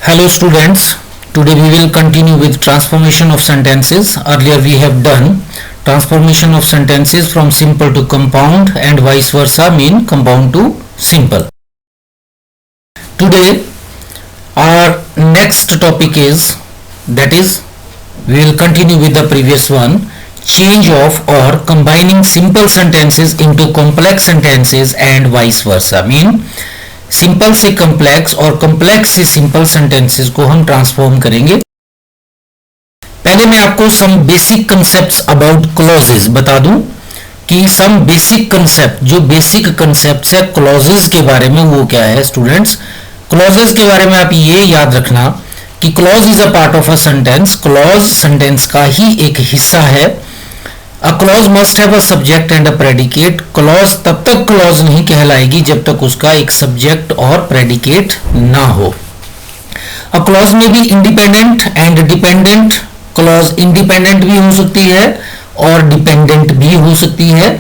Hello students, today we will continue with transformation of sentences. Earlier we have done transformation of sentences from simple to compound and vice versa, mean compound to simple. Today our next topic is, that is, we will continue with the previous one, change of or combining simple sentences into complex sentences and vice versa, mean simple से complex और complex से simple sentences को हम transform करेंगे. पहले मैं आपको some basic concepts about clauses बता दूं कि सम बेसिक कंसेप्ट, जो बेसिक कंसेप्ट्स है क्लॉजेस के बारे में, वो क्या है स्टूडेंट्स. क्लॉजेस के बारे में आप ये याद रखना कि clause is a part of a sentence. Clause sentence का ही एक हिस्सा है. A clause must have a subject and a predicate. Clause तब तक क्लॉज नहीं कहलाएगी जब तक उसका एक सब्जेक्ट और प्रेडिकेट ना हो. A clause में भी independent and dependent. Clause independent भी हो सकती है और डिपेंडेंट भी हो सकती है.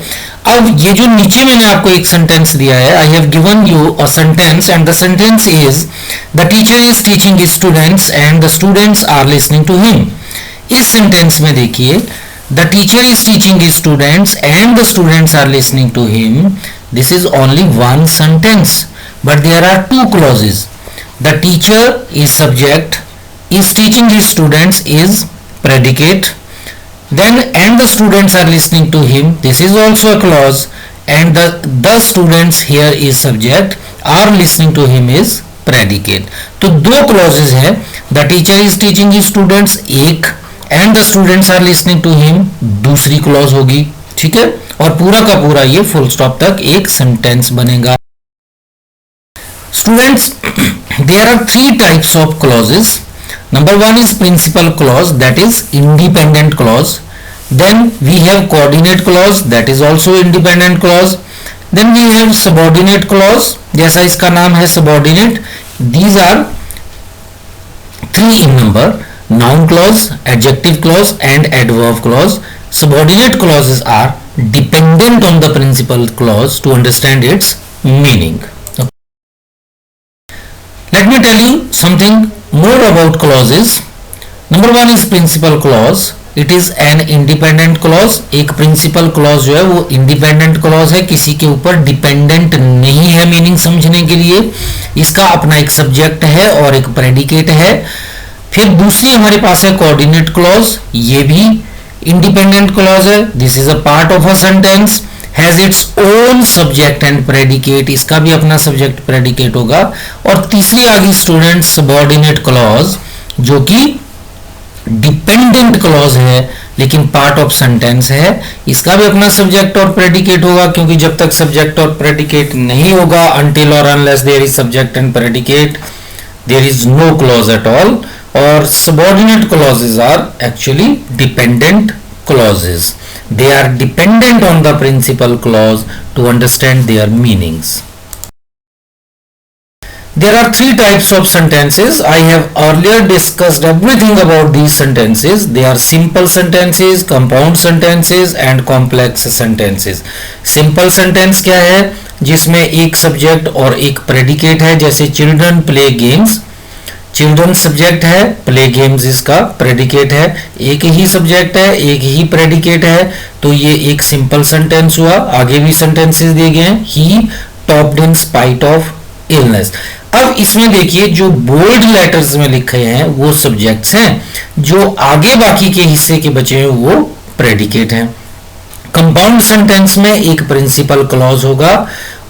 अब ये जो नीचे मैंने आपको एक सेंटेंस दिया है, I have given you a sentence and the sentence is the teacher is teaching students and the students are listening to him. इस सेंटेंस में देखिए, the teacher is teaching his students and the students are listening to him. This is only one sentence, but there are two clauses. The teacher is subject, is teaching his students is predicate, then and the students are listening to him. This is also a clause, and the students here is subject, are listening to him is predicate. तो दो clauses है. The teacher is teaching his students एक, and the students are listening to him दूसरी clause होगी. ठीक है, और पूरा का पूरा ये फुल स्टॉप तक एक सेंटेंस बनेगा. Students, there are three types of clauses. Number one is principal clause, that is independent clause. Then we have coordinate clause, that is also independent clause. Then we have subordinate clause, जैसा इसका नाम है subordinate. These are three in number: noun clause, adjective clause and adverb clause. Subordinate clauses are dependent on the principal clause to understand its meaning. Let me tell you something more about clauses. Number one is principal clause. It is an independent clause. एक principal clause जो है वो independent clause है, किसी के ऊपर dependent नहीं है. मीनिंग समझने के लिए इसका अपना एक सब्जेक्ट है और एक predicate है. फिर दूसरी हमारे पास है कोऑर्डिनेट क्लॉज. ये भी इंडिपेंडेंट क्लॉज है. This is a part of a sentence, has its own subject and predicate. इसका भी अपना सब्जेक्ट प्रेडिकेट होगा. और तीसरी आ गई स्टूडेंट सबऑर्डिनेट क्लॉज, जो कि डिपेंडेंट क्लॉज है लेकिन पार्ट ऑफ सेंटेंस है. इसका भी अपना सब्जेक्ट और प्रेडिकेट होगा, क्योंकि जब तक सब्जेक्ट और प्रेडिकेट नहीं होगा, अनटिल और unless there is subject and predicate, there is no clause at all. और subordinate clauses are actually dependent clauses. They are dependent on the principal clause to understand their meanings. There are three types of sentences. I have earlier discussed everything about these sentences. They are simple sentences, compound sentences and complex sentences. Simple sentence क्या है? जिसमें एक subject और एक predicate है, जैसे children play games. Children subject है, play games इसका प्रेडिकेट है. एक ही सब्जेक्ट है, एक ही प्रेडिकेट है, तो ये एक सिंपल सेंटेंस हुआ. आगे भी सेंटेंसेस दिए गए हैं. He topped in spite of illness. अब इसमें देखिए, जो बोल्ड लेटर्स में लिखे हैं वो सब्जेक्ट्स हैं, जो आगे बाकी के हिस्से के बचे हैं वो प्रेडिकेट हैं. कंपाउंड सेंटेंस में एक प्रिंसिपल क्लॉज होगा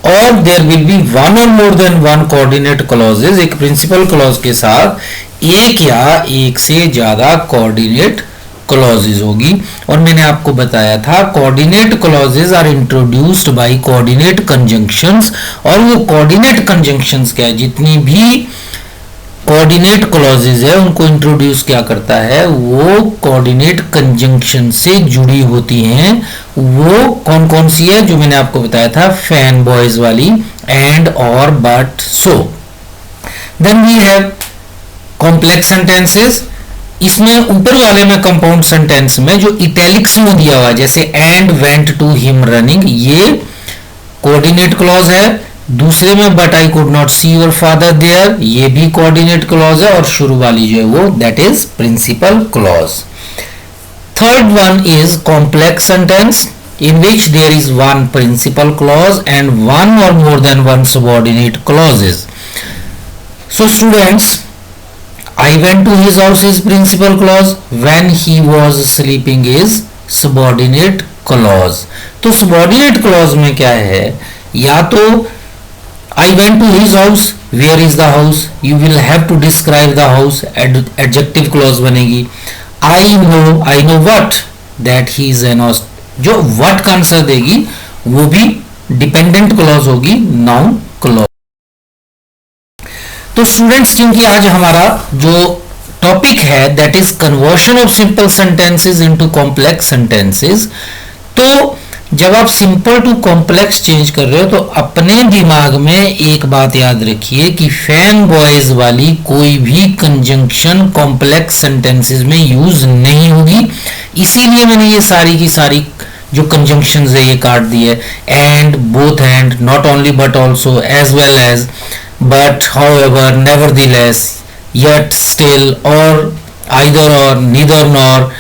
और देयर विल बी वन और more then one coordinate clauses. एक प्रिंसिपल क्लॉज के साथ एक या एक से ज्यादा कोऑर्डिनेट क्लॉजेस होगी. और मैंने आपको बताया था coordinate clauses are introduced by coordinate conjunctions. और वो कोऑर्डिनेट कंजंक्शंस क्या है, जितनी भी कोऑर्डिनेट क्लॉजेस है उनको इंट्रोड्यूस क्या करता है, वो कोऑर्डिनेट कंजंक्शन से जुड़ी होती हैं. वो कौन कौन सी है, जो मैंने आपको बताया था, फैन बॉयज वाली, एंड और but so. Then we have complex sentences. इसमें ऊपर वाले में कंपाउंड सेंटेंस में जो इटैलिक्स में दिया हुआ है, जैसे and went to him running, ये कोऑर्डिनेट क्लॉज है. दूसरे में but I could not see your father there, ये भी कोऑर्डिनेट क्लॉज है, और शुरू वाली जो है वो that is principal clause. Third one is complex sentence in which there is one principal clause and one or more than one subordinate clauses. So students, I went to his house is principal clause, when he was sleeping is subordinate clause. तो subordinate clause में क्या है, या तो I went to his house, where is the house, you will have to describe the house, adjective clause बनेगी. I know what, that he is an host, जो what का answer देगी वो भी डिपेंडेंट क्लॉज होगी, नाउन क्लॉज. तो students, क्योंकि आज हमारा जो टॉपिक है that is conversion of simple sentences into complex sentences, तो जब आप सिंपल टू कॉम्प्लेक्स चेंज कर रहे हो तो अपने दिमाग में एक बात याद रखिए कि फैन बॉयज वाली कोई भी कंजंक्शन कॉम्प्लेक्स सेंटेंसेस में यूज नहीं होगी. इसीलिए मैंने ये सारी की सारी जो कंजंक्शंस है ये काट दी है. And, both and, not only but also, as well as, but, however, nevertheless, yet, still, or, either or, neither nor,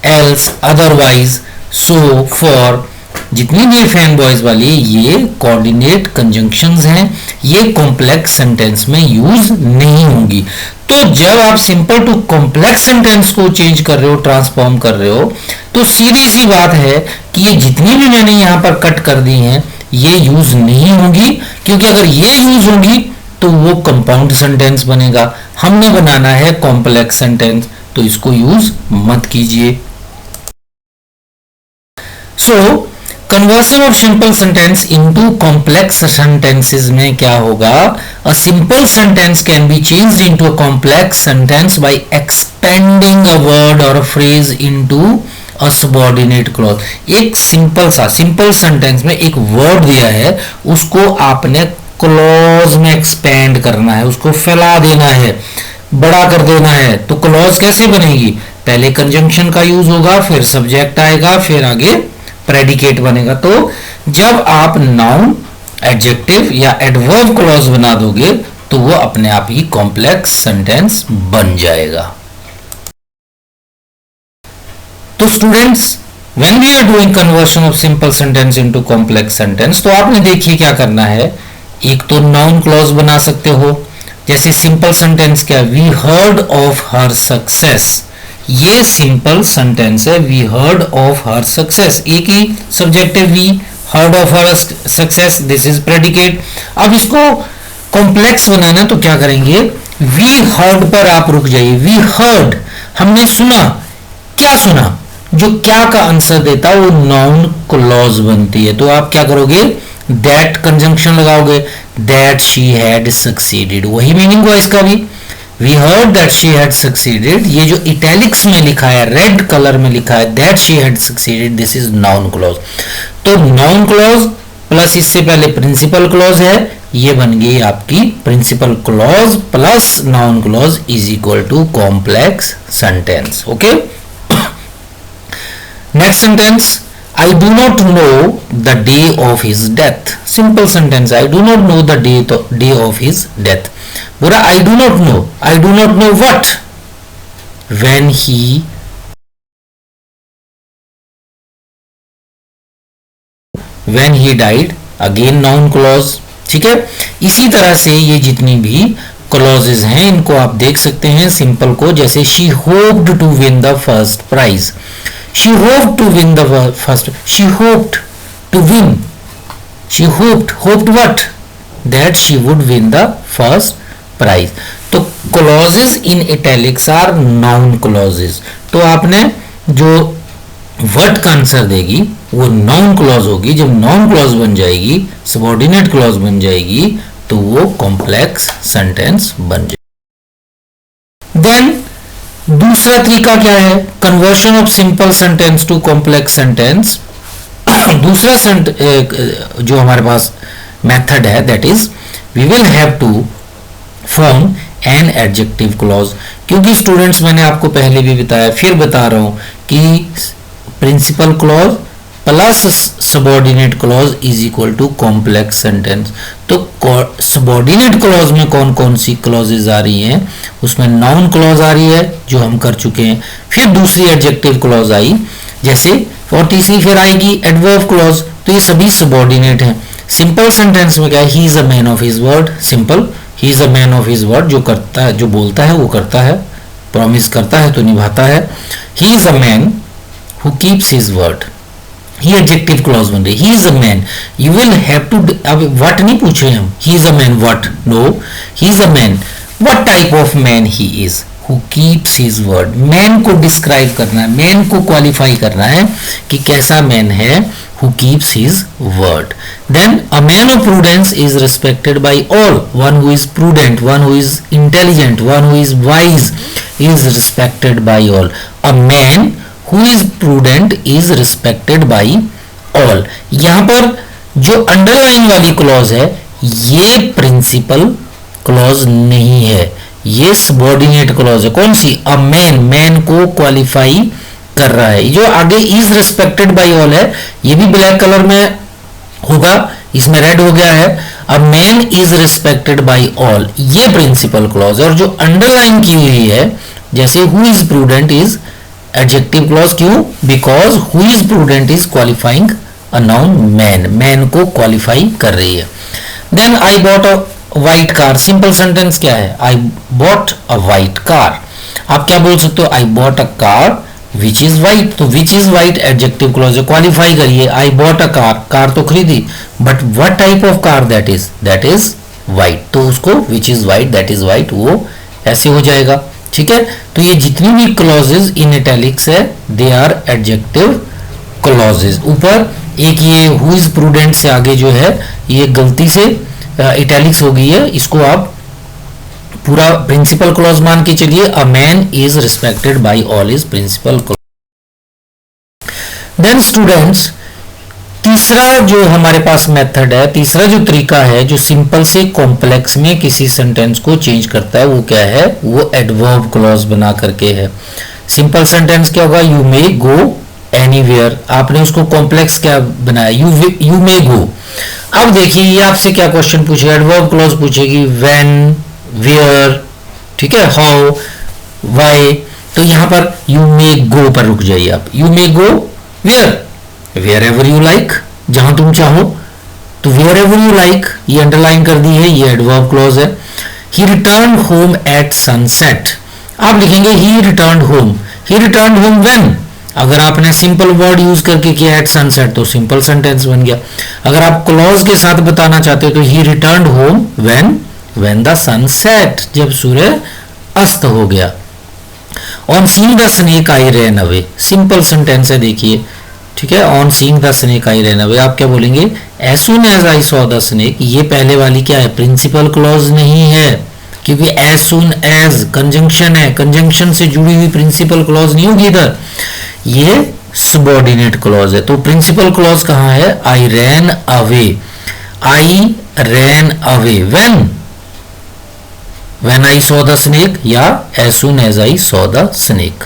else, otherwise, so, for, जितनी भी फैन बॉयज वाली ये कोऑर्डिनेट कंजंक्शंस हैं, ये कॉम्प्लेक्स सेंटेंस में यूज नहीं होंगी. तो जब आप सिंपल टू कॉम्प्लेक्स सेंटेंस को चेंज कर रहे हो, ट्रांसफॉर्म कर रहे हो, तो सीधी सी बात है कि ये जितनी भी मैंने यहां पर कट कर दी हैं ये यूज नहीं होंगी, क्योंकि अगर ये यूज होंगी तो वो कंपाउंड सेंटेंस बनेगा. हमने बनाना है कॉम्प्लेक्स सेंटेंस, तो इसको यूज मत कीजिए. So conversion of simple sentence into complex sentences में क्या होगा, a simple sentence can be changed into a complex sentence by expanding a word or a phrase into a subordinate clause. एक simple sentence में एक word दिया है, उसको आपने क्लॉज में एक्सपेंड करना है, उसको फैला देना है, बड़ा कर देना है. तो क्लॉज कैसे बनेगी, पहले कंजंक्शन का यूज होगा, फिर सब्जेक्ट आएगा, फिर आगे प्रेडिकेट बनेगा. तो जब आप नाउन, एडजेक्टिव या एडवर्ब क्लॉज बना दोगे तो वो अपने आप ही कॉम्प्लेक्स सेंटेंस बन जाएगा. तो students, when we are doing conversion of simple sentence into complex sentence, तो आपने देखिए क्या करना है. एक तो नाउन क्लॉज बना सकते हो, जैसे सिंपल सेंटेंस क्या, we heard of her success, ये सिंपल सेंटेंस है, we heard of her success, एक ही सब्जेक्ट है, we heard of her success, this is predicate. अब इसको कॉम्प्लेक्स बनाना तो क्या करेंगे, वी हर्ड पर आप रुक जाइए. वी हर्ड, हमने सुना, क्या सुना, जो क्या का आंसर देता है वो नाउन क्लॉज बनती है. तो आप क्या करोगे, दैट कंजंक्शन लगाओगे, दैट शी हैड सक्सीडेड, वही मीनिंग हुआ इसका भी. We heard that she had succeeded, ये जो इटैलिक्स में लिखा है, रेड कलर में लिखा है, that she had succeeded, this is noun clause. तो noun clause प्लस इससे पहले प्रिंसिपल क्लॉज है, ये बन गई आपकी principal clause plus noun clause is equal to complex sentence. Okay, next sentence, I do not know the day of his death. Simple sentence, I do not know the day of his death. बोला I do not know what, when he died, again noun clause. ठीक है, इसी तरह से ये जितनी भी clauses हैं इनको आप देख सकते हैं सिंपल को, जैसे she hoped to win the first prize, she hoped to win the first, she hoped to win, she hoped what, that she would win the first prize. तो clauses in italics are noun clauses. तो आपने जो what का answer देगी वो noun clause होगी. जब noun clause बन जाएगी, subordinate clause बन जाएगी, तो वो complex sentence बन जाएगी. Then दूसरा तरीका क्या है, conversion of simple sentence to complex sentence. दूसरा जो हमारे पास मेथड है that is we will have to form an adjective clause. क्योंकि स्टूडेंट्स मैंने आपको पहले भी बताया, फिर बता रहा हूं कि principal clause plus subordinate clause is equal to complex sentence. तो सबऑर्डिनेट क्लॉज में कौन कौन सी क्लॉजेज आ रही हैं, उसमें नाउन क्लॉज आ रही है जो हम कर चुके हैं, फिर दूसरी एडजेक्टिव क्लॉज आई जैसे, और तीसरी फिर आएगी एडवर्ब क्लॉज। तो ये सभी सबऑर्डिनेट हैं। सिंपल सेंटेंस में क्या है, he is a man of his word. Simple, he is a man of his word, जो करता है, जो बोलता है वो करता है, प्रॉमिस करता है तो निभाता है। He is a man who keeps his word, he adjective clause बन रही, he is a man. You will have to, अब व्हाट नहीं पूछ रहे हम, he is a man what, no, he is a man, what type of man he is, who keeps his word. Man को describe करना है, man को qualify करना है कि कैसा मैन है, who keeps his word. Then a man of prudence is respected by all. One who is prudent, one who is intelligent, one who is wise is respected by all. A man who is prudent is respected by all. यहाँ पर जो underline वाली clause है ये principal clause नहीं है, ये subordinate clause है। कौन सी, अ मैन, मैन को क्वालिफाई कर रहा है। जो आगे इज रिस्पेक्टेड बाय ऑल है ये भी ब्लैक कलर में होगा, इसमें रेड हो गया है। A man is respected by all, ये प्रिंसिपल क्लॉज है। और जो अंडरलाइन की हुई है जैसे who is prudent is adjective clause, क्यों, because who is prudent is qualifying a noun man, man को क्वालिफाई कर रही है। Then I bought a white car, simple sentence क्या है, I bought a white car. आप क्या बोल सकते हो, I bought a car which is white. तो विच इज वाइट एडजेक्टिव क्लॉज है, क्वालिफाई करिए, आई बॉट अ कार, कार तो खरीदी, but what type of car that is white. तो उसको विच is white, that is white, वो ऐसे हो जाएगा। ठीक है, तो ये जितनी भी क्लॉजेज इन इटैलिक्स है दे आर एडजेक्टिव क्लॉजेज। ऊपर एक ये हु इज प्रूडेंट से आगे जो है ये गलती से इटैलिक्स हो गई है, इसको आप पूरा प्रिंसिपल क्लॉज मान के चलिए। A man is respected by all is principal clause. Then students, तीसरा जो हमारे पास मेथड है, तीसरा जो तरीका है जो सिंपल से कॉम्प्लेक्स में किसी सेंटेंस को चेंज करता है वो क्या है, वो एडवर्ब क्लॉज बना करके है। सिंपल सेंटेंस क्या होगा, यू मे गो एनीवेयर, आपने उसको कॉम्प्लेक्स क्या बनाया, यू मे गो। अब देखिए ये आपसे क्या क्वेश्चन पूछेगा, एडवर्ब क्लॉज पूछेगी, व्हेन, वेयर, ठीक है, हाउ, वाई। तो यहां पर यू मे गो पर रुक जाइए आप, you may go where, wherever you like, जहां तुम चाहो। तो वेयर एवर यू लाइक ये अंडरलाइन कर दी है, ये एडवर्ब क्लॉज है। He return home at sunset, आप लिखेंगे he return home, he return home when. अगर आपने सिंपल वर्ड यूज करके किया एट सनसेट तो सिंपल सेंटेंस बन गया। अगर आप क्लॉज के साथ बताना चाहते हो तो he return home when the sun set, जब सूर्य अस्त हो गया। On seeing the snake I ran away, simple sentence है देखिए, ठीक है, on seeing the snake I ran away. आप क्या बोलेंगे, as soon as I saw the snake. ये पहले वाली क्या है, प्रिंसिपल क्लॉज नहीं है, क्योंकि एज सून एज कंजंक्शन है, कंजंक्शन से जुड़ी हुई प्रिंसिपल क्लॉज नहीं होगी इधर, ये सबऑर्डिनेट क्लॉज है। तो प्रिंसिपल क्लॉज कहां है, I ran away, I ran away when I saw the snake या as soon as I saw the snake।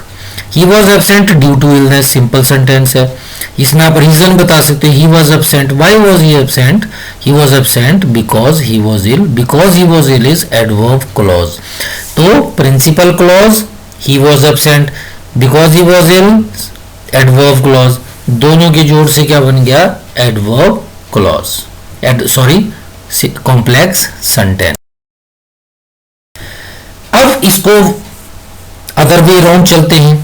he was absent due to illness, simple sentence है, इसमें आप रीजन बता सकते हैं, he was absent, why was he absent, he was absent because he was ill, because he was ill is adverb clause। तो principal clause he was absent, because he was ill adverb clause, दोनों के जोड़ से क्या बन गया, adverb clause, sorry complex sentence. अब इसको अदर वे राउंड चलते हैं,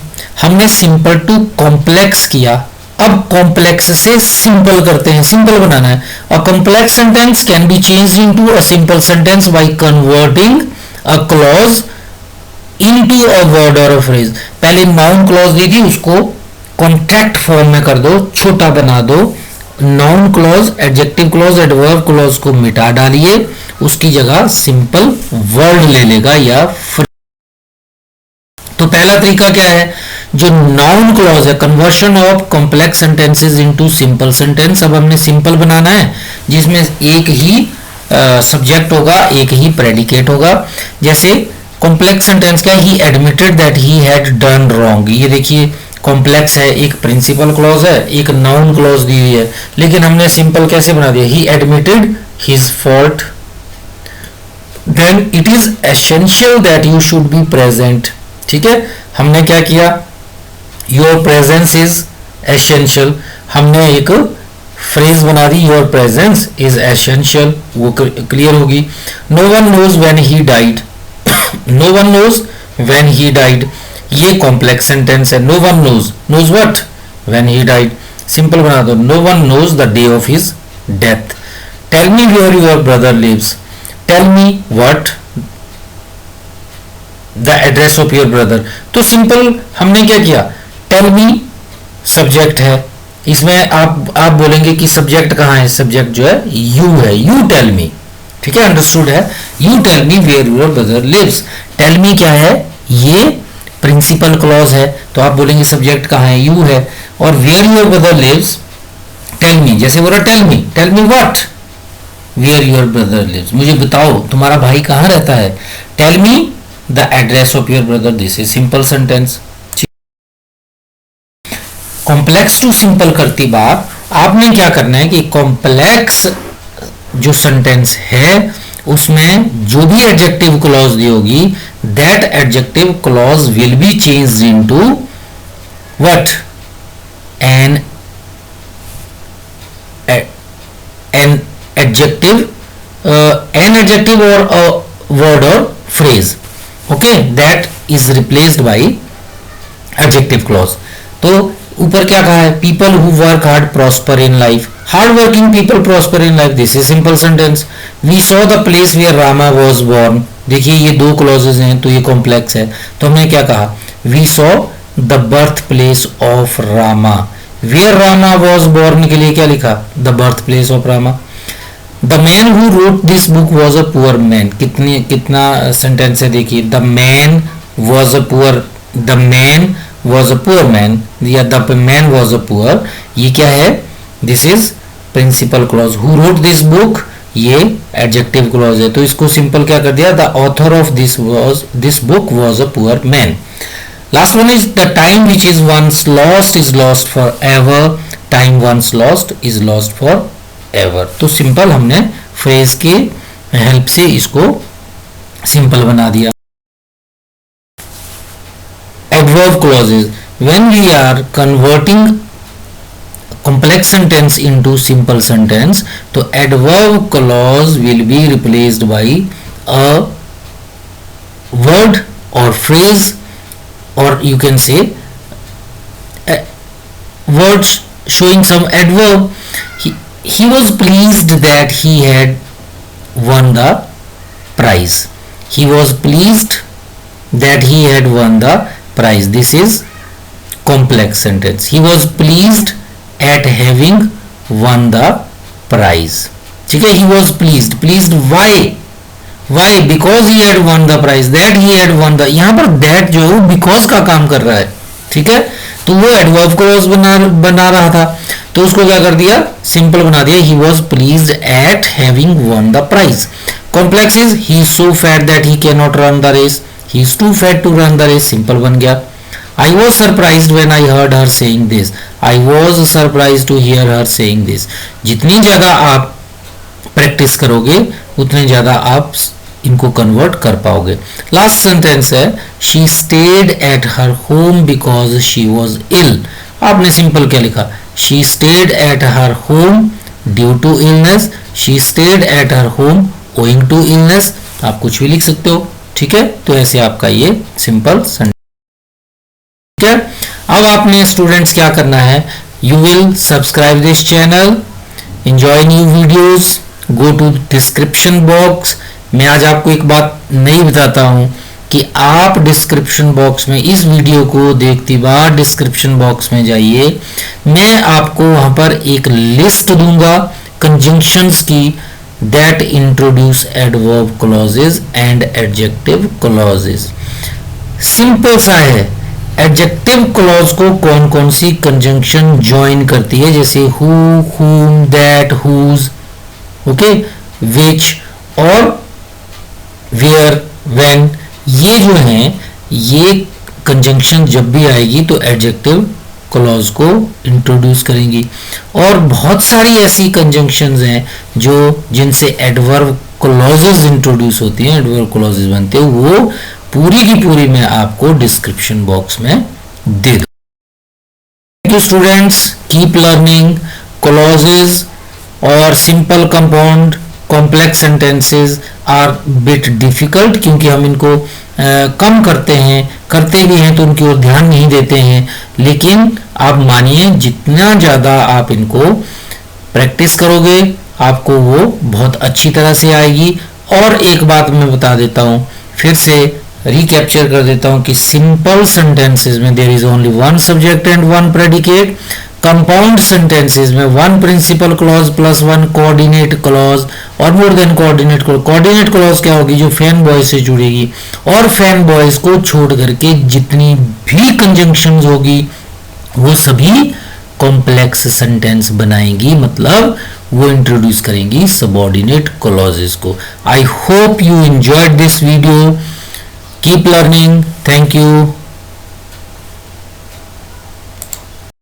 हमने सिंपल टू कॉम्प्लेक्स किया, अब कॉम्प्लेक्स से सिंपल करते हैं, सिंपल बनाना है। अ complex sentence can be changed into a simple sentence by converting a clause into a word or a phrase. पहले नाउन क्लॉज दी थी उसको कॉन्ट्रैक्ट फॉर्म में कर दो, छोटा बना दो, noun clause, adjective clause, adverb clause को मिटा डालिए, उसकी जगह सिंपल वर्ड ले लेगा या तो पहला तरीका क्या है, जो नाउन क्लॉज है, conversion of complex sentences into simple sentence. अब हमने सिंपल बनाना है जिसमें एक ही सब्जेक्ट होगा, एक ही प्रेडिकेट होगा। जैसे कॉम्प्लेक्स सेंटेंस क्या है, ही admitted that he had done wrong, ये देखिए कॉम्प्लेक्स है, एक प्रिंसिपल क्लॉज है, एक नाउन क्लॉज दी हुई है, लेकिन हमने सिंपल कैसे बना दिया, he admitted his fault, then it is essential that you should be present. ठीक है, हमने क्या किया, योर प्रेजेंस इज एसेंशियल, हमने एक फ्रेज बना दी, योर प्रेजेंस इज एसेंशियल, वो क्लियर होगी। No one knows when he died, no one knows when he died, ये कॉम्प्लेक्स सेंटेंस है। No one knows, knows what, when he died, simple बना दो, no one knows the day of his death. Tell me where your brother lives, tell me what the address of your brother. तो simple हमने क्या किया, tell me subject है, इसमें आप बोलेंगे कि सब्जेक्ट कहाँ है, सब्जेक्ट जो है यू है, यू टेल मी। ठीक है, अंडरस्टूड है, you tell me where your brother lives. Tell me क्या है, ये प्रिंसिपल क्लॉज है, तो आप बोलेंगे सब्जेक्ट कहाँ है, यू है, और where your brother lives, tell me, जैसे बोला tell me what, where your brother lives, मुझे बताओ तुम्हारा भाई कहाँ रहता है, tell me the address of your brother, this is simple sentence. Complex to simple करती बार आपने क्या करना है कि कॉम्प्लेक्स जो सेंटेंस है उसमें जो भी एडजेक्टिव क्लॉज दी होगी, that adjective clause will be changed into what, an adjective, an adjective और वर्ड और phrase, okay, that is replaced by adjective clause. तो ऊपर क्या कहा है, people who work hard prosper in life, hard working people prosper in life, this is simple sentence. We saw the place where Rama was born, देखिए ये दो clauses हैं तो ये कॉम्प्लेक्स है, तो हमने क्या कहा, we saw the birth place of Rama, where Rama was born के लिए क्या लिखा, the birth place of Rama. The man who wrote this book was a poor man, कितना सेंटेंस है देखिए, the man was a poor, the man was a poor man, या the man was a poor, ये क्या है, this is principal clause. Who wrote this book, ये adjective clause है, तो इसको सिंपल क्या कर दिया, the author of this book was a poor man. Last one is the time which is lost for ever, time once lost is lost for ever. तो simple हमने phrase के help से इसको सिंपल बना दिया। Adverb clauses, when we are converting complex sentence into simple sentence, तो adverb clause will be replaced by a word or phrase, or you can say words showing some adverb. He was pleased that he had won the prize. He was pleased that he had won the prize. This is complex sentence. He was pleased at having won the prize. ठीक है, he was pleased. Pleased why? Why? Because he had won the prize. That he had won the, यहाँ पर that जो है because का काम कर रहा है, ठीक है, तो वो adverb clause बना रहा था, तो उसको क्या कर दिया, सिंपल बना दिया, he was pleased at having won the prize. Complex is he is so fat that he cannot run the race. He is too fat to run the race. Simple बन गया। I was surprised when I heard her saying this. I was surprised to hear her saying this. जितनी ज़्यादा आप practice करोगे उतने ज़्यादा आप इनको कन्वर्ट कर पाओगे। लास्ट सेंटेंस है she stayed at her home because she was ill. आपने सिंपल क्या लिखा, she stayed at her home due to illness. She stayed at her home owing to illness. आप कुछ भी लिख सकते हो, ठीक है, तो ऐसे आपका ये सिंपल सेंटेंस, ठीक है। अब आपने स्टूडेंट्स क्या करना है, you will subscribe this channel, enjoy new videos, go to description box. मैं आज आपको एक बात नहीं बताता हूं कि आप डिस्क्रिप्शन बॉक्स में इस वीडियो को देखती बार डिस्क्रिप्शन बॉक्स में जाइए, मैं आपको वहां पर एक लिस्ट दूंगा कंजंक्शंस की, that introduce adverb clauses and adjective clauses. Simple सा है, एडजेक्टिव क्लॉज को कौन कौन सी कंजंक्शन ज्वाइन करती है, जैसे who, whom, that, whose, okay, which और where, when, ये जो हैं ये कंजंक्शन जब भी आएगी तो एडजेक्टिव क्लॉज को इंट्रोड्यूस करेंगी। और बहुत सारी ऐसी कंजंक्शंस हैं जो जिनसे एडवर्ब क्लॉजेस इंट्रोड्यूस होती हैं, एडवर्ब क्लॉजेस बनते हैं, वो पूरी की पूरी मैं आपको डिस्क्रिप्शन बॉक्स में दे दूँ। Thank you students, keep learning. Clauses और simple compound complex sentences are bit difficult, क्योंकि हम इनको कम करते भी हैं तो उनकी ओर ध्यान नहीं देते हैं। लेकिन आप मानिए जितना ज़्यादा आप इनको प्रैक्टिस करोगे आपको वो बहुत अच्छी तरह से आएगी। और एक बात मैं बता देता हूँ, फिर से रिकैप्चर कर देता हूँ कि सिंपल सेंटेंसेस में there is only one subject and one predicate. Compound sentences में one principal clause plus one coordinate clause और more than coordinate clause. Coordinate clause क्या होगी? जो फैन बॉयज से जुड़ेगी, और फैन बॉयज को छोड़ करके जितनी भी कंजंक्शंस होगी वो सभी कॉम्प्लेक्स सेंटेंस बनाएंगी, मतलब वो इंट्रोड्यूस करेंगी सबऑर्डिनेट क्लॉजेस को। I hope you enjoyed this video. Keep learning. Thank you.